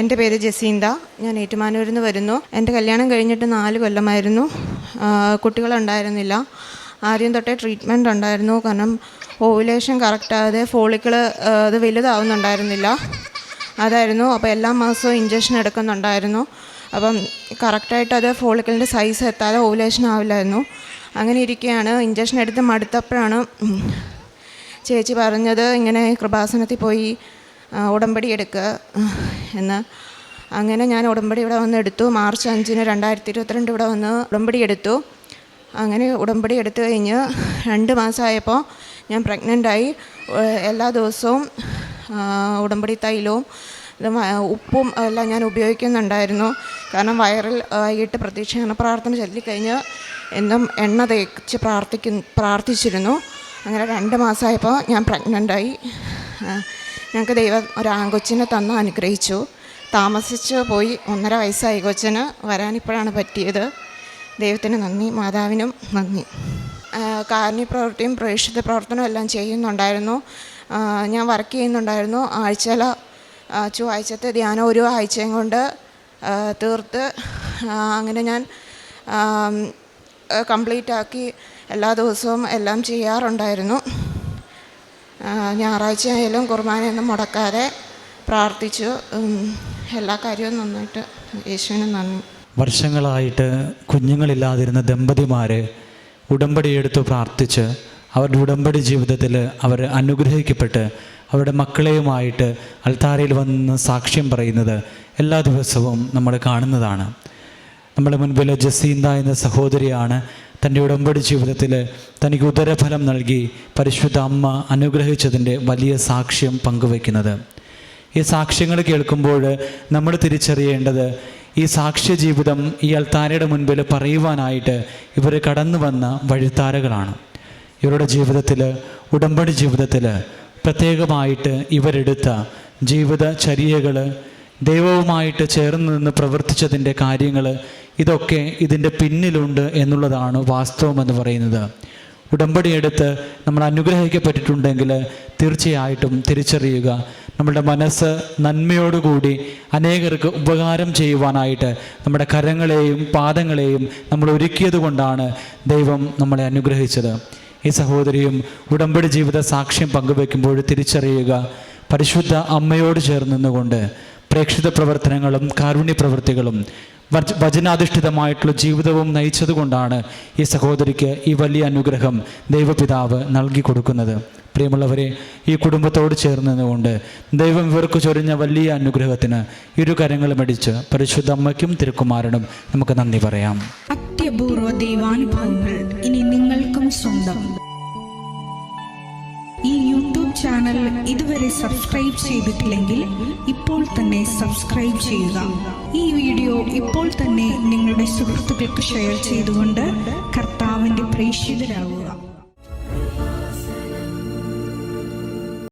എൻ്റെ പേര് ജസീന്ത. ഞാൻ ഏറ്റുമാനൂരിൽ നിന്ന് വരുന്നു. എൻ്റെ കല്യാണം കഴിഞ്ഞിട്ട് 4 കൊല്ലമായിരുന്നു. കുട്ടികളുണ്ടായിരുന്നില്ല. ആദ്യം തൊട്ടേ ട്രീറ്റ്മെൻറ്റ് ഉണ്ടായിരുന്നു. കാരണം ഓവുലേഷൻ കറക്റ്റാകാതെ ഫോളിക്കിൾ അത് വലുതാവുന്നുണ്ടായിരുന്നില്ല. അതായിരുന്നു. അപ്പോൾ എല്ലാ മാസവും ഇഞ്ചക്ഷൻ എടുക്കുന്നുണ്ടായിരുന്നു. അപ്പം കറക്റ്റായിട്ട് അത് ഫോളിക്കിളിൻ്റെ സൈസ് എത്താതെ ഓവുലേഷൻ ആവില്ലായിരുന്നു. അങ്ങനെ ഇരിക്കുകയാണ്. ഇഞ്ചക്ഷൻ എടുത്ത് മടുത്തപ്പോഴാണ് ചേച്ചി പറഞ്ഞത് ഇങ്ങനെ കൃപാസനത്തിൽ പോയി ഉടമ്പടി എടുക്കുക എന്ന്. അങ്ങനെ ഞാൻ ഉടമ്പടി ഇവിടെ വന്ന് എടുത്തു. മാർച്ച് 5, 2022 ഇവിടെ വന്ന് ഉടമ്പടി എടുത്തു. അങ്ങനെ ഉടമ്പടി എടുത്തു കഴിഞ്ഞ് 2 മാസമായപ്പോൾ ഞാൻ പ്രഗ്നൻ്റായി. എല്ലാ ദിവസവും ഉടമ്പടി തൈലവും ഉപ്പും എല്ലാം ഞാൻ ഉപയോഗിക്കുന്നുണ്ടായിരുന്നു. കാരണം വയറിൽ വൈകിട്ട് പ്രതീക്ഷീകരണ പ്രാർത്ഥന ചൊല്ലിക്കഴിഞ്ഞ് എന്നും എണ്ണ തേച്ച് പ്രാർത്ഥിച്ചിരുന്നു. അങ്ങനെ 2 മാസമായപ്പോൾ ഞാൻ പ്രഗ്നൻ്റായി. ഞങ്ങൾക്ക് ദൈവം ഒരു ആൺകൊച്ചിനെ തന്ന് അനുഗ്രഹിച്ചു. താമസിച്ച് പോയി. 1.5 വയസ്സായി കൊച്ചിന്. വരാനിപ്പോഴാണ് പറ്റിയത്. ദൈവത്തിന് നന്ദി, മാതാവിനും നന്ദി. കാരുണ്യ പ്രവൃത്തിയും പ്രേക്ഷിത പ്രവർത്തനവും എല്ലാം ചെയ്യുന്നുണ്ടായിരുന്നു. ഞാൻ വർക്ക് ചെയ്യുന്നുണ്ടായിരുന്നു. ചൊവ്വാഴ്ചത്തെ ധ്യാനം 1 ആഴ്ചയും കൊണ്ട് തീർത്ത് അങ്ങനെ ഞാൻ കംപ്ലീറ്റ് ആക്കി എല്ലാ ദിവസവും എല്ലാം ചെയ്യാറുണ്ടായിരുന്നു. ഞായറാഴ്ച ആയാലും കുർബാനയൊന്നും മുടക്കാതെ പ്രാർത്ഥിച്ചു. എല്ലാ കാര്യവും നന്നായിട്ട്. യേശുവിന് നന്ദി. വർഷങ്ങളായിട്ട് കുഞ്ഞുങ്ങളില്ലാതിരുന്ന ദമ്പതിമാർ ഉടമ്പടിയെടുത്ത് പ്രാർത്ഥിച്ച് അവരുടെ ഉടമ്പടി ജീവിതത്തിൽ അവർ അനുഗ്രഹിക്കപ്പെട്ട് അവരുടെ മക്കളെയുമായിട്ട് അൾത്താരയിൽ വന്ന് സാക്ഷ്യം പറയുന്നത് എല്ലാ ദിവസവും നമ്മൾ കാണുന്നതാണ്. നമ്മുടെ മുൻപിൽ ജസീന്ത എന്ന സഹോദരിയാണ് തൻ്റെ ഉടമ്പടി ജീവിതത്തിൽ തനിക്ക് ഉദരഫലം നൽകി പരിശുദ്ധ അമ്മ അനുഗ്രഹിച്ചതിൻ്റെ വലിയ സാക്ഷ്യം പങ്കുവയ്ക്കുന്നത്. ഈ സാക്ഷ്യങ്ങൾ കേൾക്കുമ്പോൾ നമ്മൾ തിരിച്ചറിയേണ്ടത് ഈ സാക്ഷ്യ ജീവിതം ഈ അൾത്താരയുടെ മുൻപിൽ പറയുവാനായിട്ട് ഇവർ കടന്നു വന്ന വഴിത്താരകളാണ്. ഇവരുടെ ജീവിതത്തിൽ, ഉടമ്പടി ജീവിതത്തിൽ പ്രത്യേകമായിട്ട് ഇവരെടുത്ത ജീവിതചര്യകൾ, ദൈവവുമായിട്ട് ചേർന്ന് നിന്ന് പ്രവർത്തിച്ചതിൻ്റെ കാര്യങ്ങൾ, ഇതൊക്കെ ഇതിൻ്റെ പിന്നിലുണ്ട് എന്നുള്ളതാണ് വാസ്തവമെന്ന് പറയുന്നത്. ഉടമ്പടിയെടുത്ത് നമ്മൾ അനുഗ്രഹിക്കപ്പെട്ടിട്ടുണ്ടെങ്കിൽ തീർച്ചയായിട്ടും തിരിച്ചറിയുക, നമ്മുടെ മനസ്സ് നന്മയോടുകൂടി അനേകർക്ക് ഉപകാരം ചെയ്യുവാനായിട്ട് നമ്മുടെ കരങ്ങളെയും പാദങ്ങളെയും നമ്മൾ ഒരുക്കിയത് കൊണ്ടാണ് ദൈവം നമ്മളെ അനുഗ്രഹിച്ചത്. ഈ സഹോദരിയും ഉടമ്പടി ജീവിത സാക്ഷ്യം പങ്കുവെക്കുമ്പോൾ തിരിച്ചറിയുക, പരിശുദ്ധ അമ്മയോട് ചേർന്ന് നിന്നുകൊണ്ട് പ്രേക്ഷിത പ്രവർത്തനങ്ങളും കാരുണ്യ പ്രവൃത്തികളും വചനാധിഷ്ഠിതമായിട്ടുള്ള ജീവിതവും നയിച്ചതുകൊണ്ടാണ് ഈ സഹോദരിക്ക് ഈ വലിയ അനുഗ്രഹം ദൈവപിതാവ് നൽകി കൊടുക്കുന്നത്. പ്രിയമുള്ളവരെ, ഈ കുടുംബത്തോട് ചേർന്ന് നിന്നുകൊണ്ട് ദൈവം ഇവർക്ക് ചൊരിഞ്ഞ വലിയ അനുഗ്രഹത്തിന് ഇരുകരങ്ങളും അടിച്ച് പരിശുദ്ധ അമ്മയ്ക്കും തിരുക്കുമാരനും നമുക്ക് നന്ദി പറയാം. അത്യപൂർവ ദൈവാനുഭവങ്ങൾ ഇനി നിങ്ങൾക്കും സ്വന്തം. ഈ യൂട്യൂബ് ചാനൽ ഇതുവരെ സബ്സ്ക്രൈബ് ചെയ്തിട്ടില്ലെങ്കിൽ ഇപ്പോൾ തന്നെ സബ്സ്ക്രൈബ് ചെയ്യുക. ഈ വീഡിയോ ഇപ്പോൾ തന്നെ നിങ്ങളുടെ സുഹൃത്തുക്കൾക്ക് ഷെയർ ചെയ്തുകൊണ്ട് കർത്താവിൻ്റെ പ്രേക്ഷിതരാകുക.